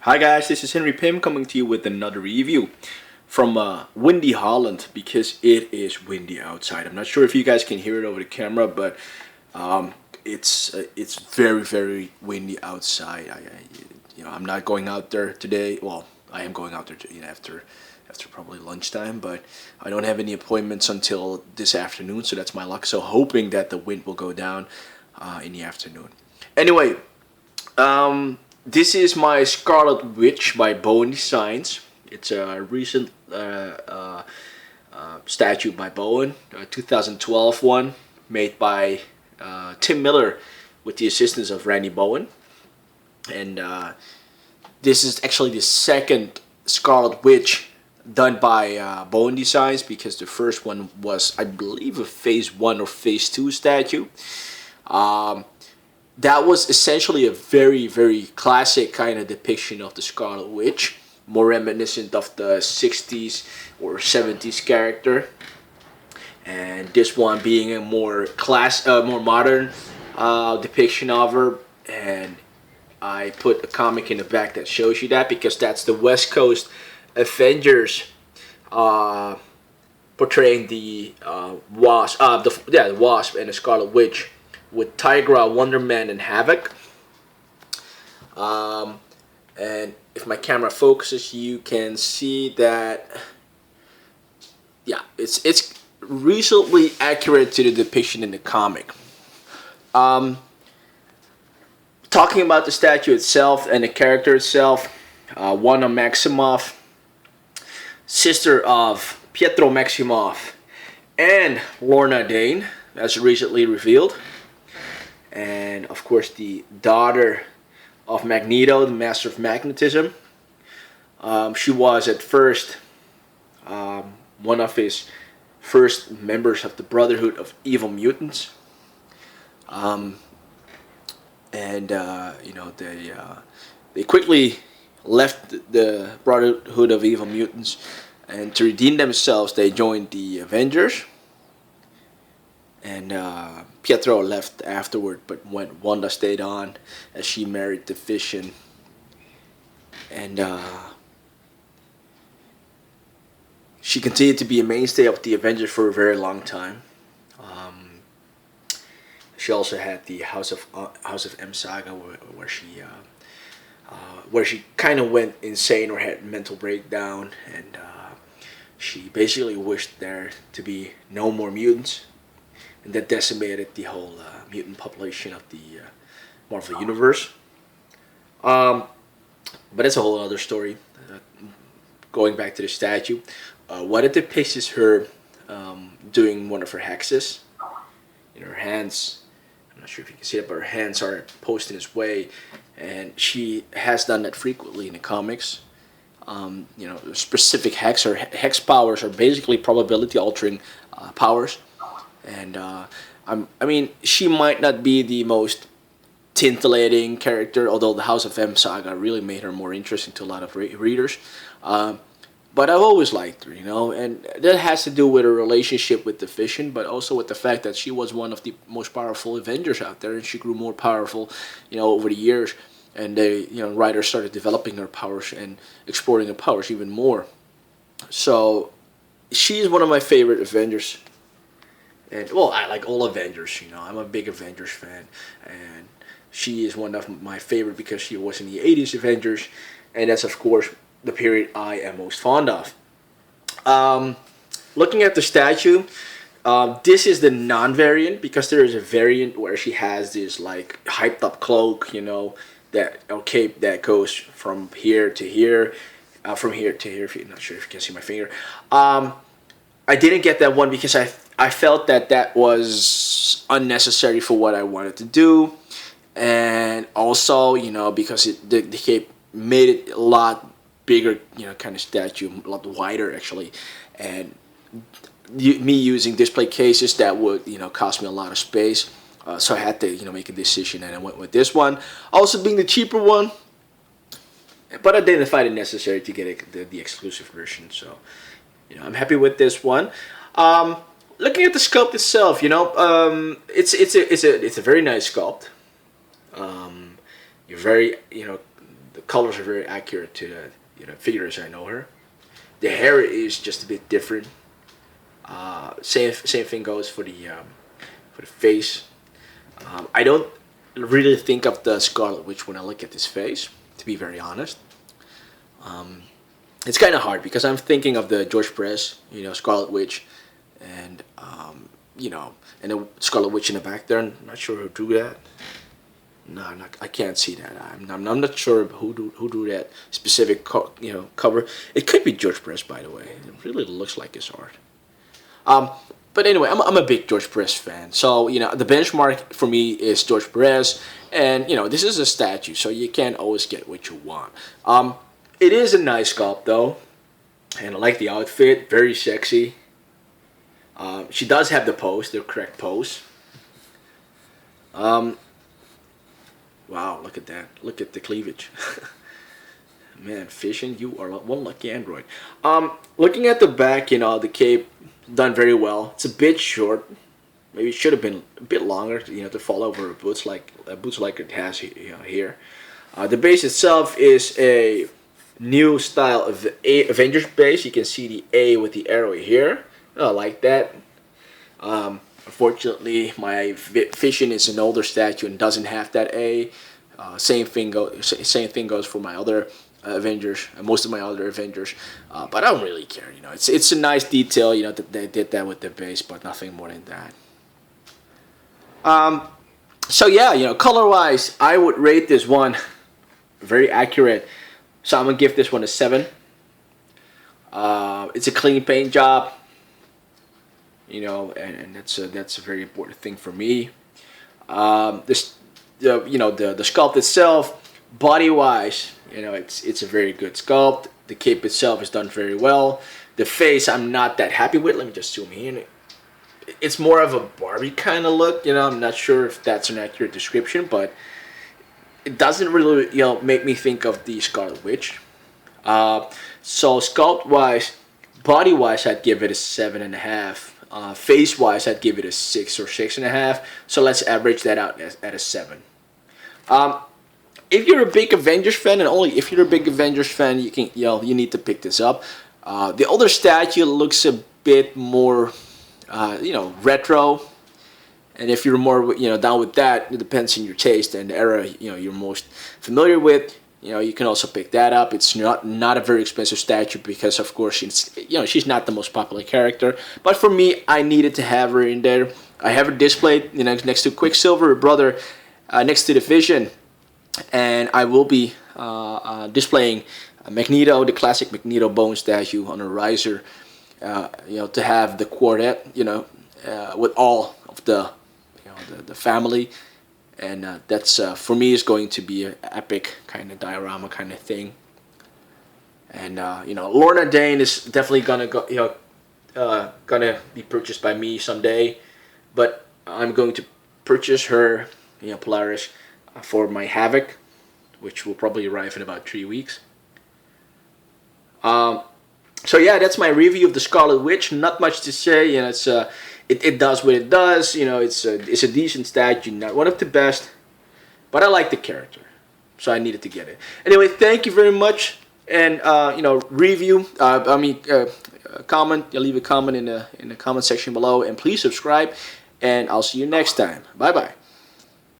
Hi guys, this is Henry Pim coming to you with another review from windy Holland because it is windy outside. I'm not sure if you guys can hear it over the camera, but it's very windy outside. I'm not going out there today. Well, I am going out there after probably lunchtime, but I don't have any appointments until this afternoon, so that's my luck. So hoping that the wind will go down in the afternoon. Anyway. This is my Scarlet Witch by Bowen Designs. It's a recent statue by Bowen, a 2012 one made by Tim Miller with the assistance of Randy Bowen. And this is actually the second Scarlet Witch done by Bowen Designs, because the first one was, I believe, a Phase 1 or Phase 2 statue. That was essentially a very classic kind of depiction of the Scarlet Witch, more reminiscent of the 60s or 70s character. And this one being a more more modern depiction of her. And I put a comic in the back that shows you that, because that's the West Coast Avengers portraying the Wasp, the Wasp and the Scarlet Witch, with Tigra, Wonder Man, and Havoc. And if my camera focuses, you can see that, yeah, it's reasonably accurate to the depiction in the comic. Talking about the statue itself and the character itself, Wanda Maximoff, sister of Pietro Maximoff and Lorna Dane, as recently revealed. And of course the daughter of Magneto, the Master of Magnetism. She was at first one of his first members of the Brotherhood of Evil Mutants. They quickly left the Brotherhood of Evil Mutants, and to redeem themselves they joined the Avengers. And Pietro left afterward, but Wanda stayed on as she married the Vision. And she continued to be a mainstay of the Avengers for a very long time. She also had the House of M saga, where she kind of went insane or had mental breakdown, and she basically wished there to be no more mutants. And that decimated the whole mutant population of the Marvel Universe. But it's a whole other story. Going back to the statue, what it depicts is her doing one of her hexes. In her hands, I'm not sure if you can see it, but her hands are posed in this way, and she has done that frequently in the comics. Specific hex powers are basically probability altering powers. And she might not be the most titillating character, although the House of M saga really made her more interesting to a lot of readers. But I've always liked her, and that has to do with her relationship with the Vision, but also with the fact that she was one of the most powerful Avengers out there, and she grew more powerful, over the years. And writers started developing her powers and exploring her powers even more. So she is one of my favorite Avengers. And well, I like all Avengers, I'm a big Avengers fan, and she is one of my favorite because she was in the 80s Avengers, and that's of course the period I am most fond of. Looking at the statue, this is the non-variant, because there is a variant where she has this like hyped up cloak, cape that goes from here to here, from here to here. If you're not sure if you can see my finger. I didn't get that one because I felt that was unnecessary for what I wanted to do, and also because the cape made it a lot bigger, kind of statue, a lot wider actually, and me using display cases, that would cost me a lot of space, so I had to make a decision, and I went with this one, also being the cheaper one, but I didn't find it necessary to get the exclusive version, so I'm happy with this one. Looking at the sculpt itself, it's a very nice sculpt. You're very, The colors are very accurate to the figure as I know her. The hair is just a bit different. Same thing goes for the face. I don't really think of the Scarlet Witch when I look at this face, to be very honest. It's kind of hard because I'm thinking of the George Perez, Scarlet Witch, and and the Scarlet Witch in the back there. I'm not sure who drew that. No, I can't see that. I'm not sure who drew that specific cover. It could be George Perez, by the way. It really looks like his art. But anyway, I'm a big George Perez fan. So the benchmark for me is George Perez, and this is a statue, so you can't always get what you want. It is a nice sculpt though, and I like the outfit. Very sexy. She does have the correct pose. Wow, look at that. Look at the cleavage. Man, Fission, you are one lucky android. Looking at the back, the cape done very well. It's a bit short. Maybe it should have been a bit longer, to fall over boots like it has here. The base itself is a new style of the Avengers base. You can see the A with the arrow here. I like that. Unfortunately, my Fission is an older statue and doesn't have that A. Same thing goes for my other Avengers, most of my other Avengers. But I don't really care. It's a nice detail. That they did that with the base, but nothing more than that. So yeah, color-wise, I would rate this one very accurate. So I'm gonna give this one a 7. It's a clean paint job. And that's a very important thing for me. The sculpt itself, body wise, it's a very good sculpt. The cape itself is done very well. The face I'm not that happy with. Let me just zoom in. It's more of a Barbie kind of look. I'm not sure if that's an accurate description, but it doesn't really make me think of the Scarlet Witch. So sculpt wise, body wise, I'd give it a 7.5. Face wise, I'd give it a 6 or 6.5. So let's average that out at a 7. If you're a big Avengers fan, and only if you're a big Avengers fan, you need to pick this up. The older statue looks a bit more retro, and if you're more down with that, it depends on your taste and the era you're most familiar with. You can also pick that up. It's not a very expensive statue because, of course, she's not the most popular character. But for me, I needed to have her in there. I have her displayed, next to Quicksilver, her brother, next to the Vision, and I will be displaying Magneto, the classic Magneto Bowen statue on a riser. To have the quartet, with all of the family. And that's for me is going to be an epic kind of diorama kind of thing. And Lorna Dane is definitely gonna be purchased by me someday, but I'm going to purchase her Polaris for my Havoc, which will probably arrive in about 3 weeks. So yeah, that's my review of the Scarlet Witch. Not much to say. It does what it does. It's a decent statue, not one of the best, but I like the character, so I needed to get it. Anyway, thank you very much, and review. Comment. Leave a comment in the comment section below, and please subscribe. And I'll see you next time. Bye bye.